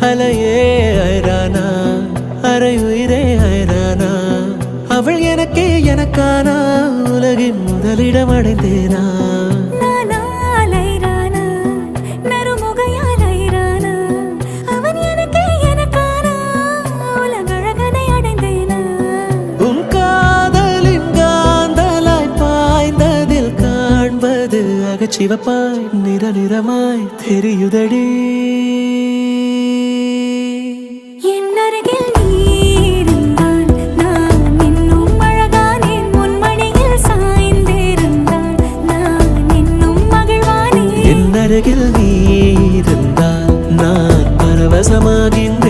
அலையே ஐரானா அரையுயிரே ஐரானா அவள் எனக்கே எனக்கானா உலகின் முதலிடம் அடைந்தேனா சிவப்பாய் நிற நிறமாய் தெரியுதடி என் அருகில் நீ இருந்தால் நான் இன்னும் அழகானேன் உன் மடியில் சாய்ந்திருந்தால் நான் இன்னும் மகிழ்வானேன் என் அருகில் நீ இருந்தால் நான் பரவசமாகின்றேன்